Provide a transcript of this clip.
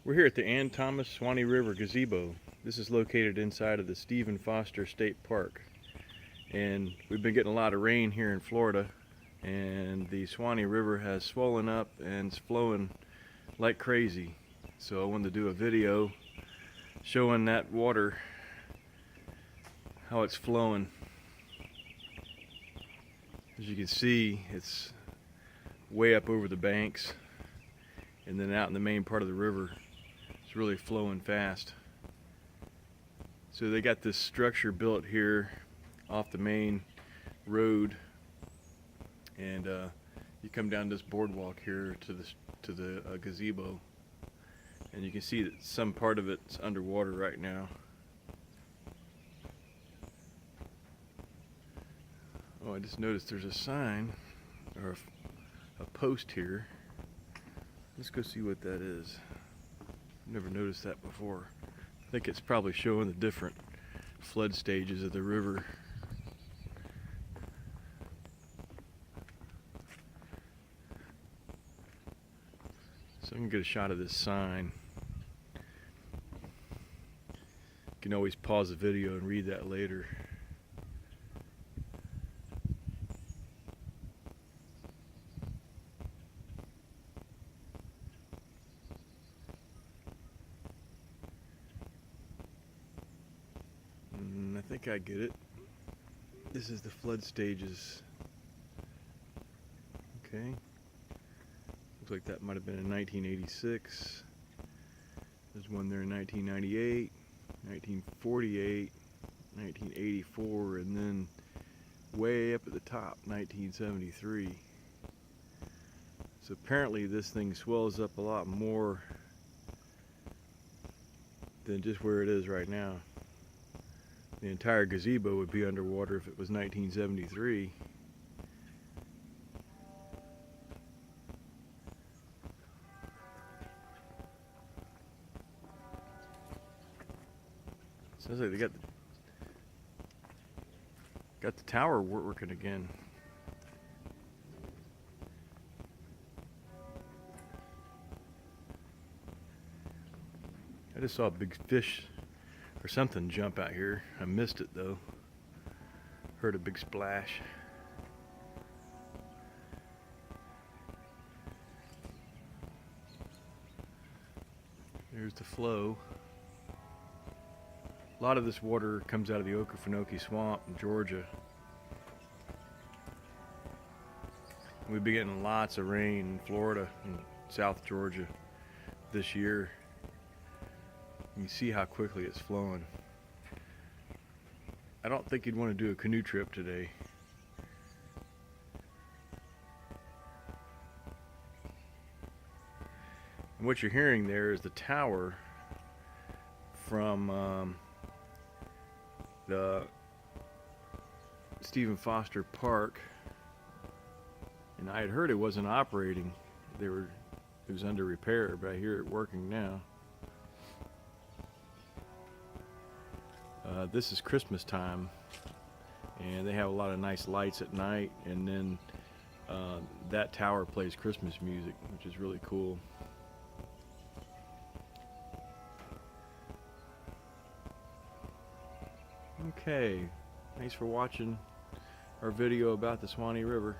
We're here at the Ann Thomas Suwanee River gazebo. This is located inside of the Stephen Foster State Park. And we've been getting a lot of rain here in Florida, and the Suwanee River has swollen up and it's flowing like crazy. So I wanted to do a video showing that water, how it's flowing. As you can see, it's way up over the banks, and then out in the main part of the river it's really flowing fast. So they got this structure built here off the main road, and you come down this boardwalk here to the gazebo, and you can see that some part of it's underwater right now. Oh, I just noticed there's a sign or a post here. Let's go see what that is. Never noticed that before. I think it's probably showing the different flood stages of the river. So I'm gonna get a shot of this sign. You can always pause the video and read that later. I think I get it. This is the flood stages. Okay. Looks like that might have been in 1986. There's one there in 1998, 1948, 1984, and then way up at the top, 1973. So apparently this thing swells up a lot more than just where it is right now. The entire gazebo would be underwater if it was 1973. Sounds like they got the tower working again. I just saw a big fish or something jump out here. I missed it though. Heard a big splash. There's the flow. A lot of this water comes out of the Okefenokee Swamp in Georgia. We've been getting lots of rain in Florida and South Georgia this year. You can see how quickly it's flowing. I don't think you'd want to do a canoe trip today. And what you're hearing there is the tower from the Stephen Foster Park, and I had heard it wasn't operating. It was under repair, but I hear it working now. This is Christmas time, and they have a lot of nice lights at night, and then that tower plays Christmas music, which is really cool. Okay, thanks for watching our video about the Suwanee River.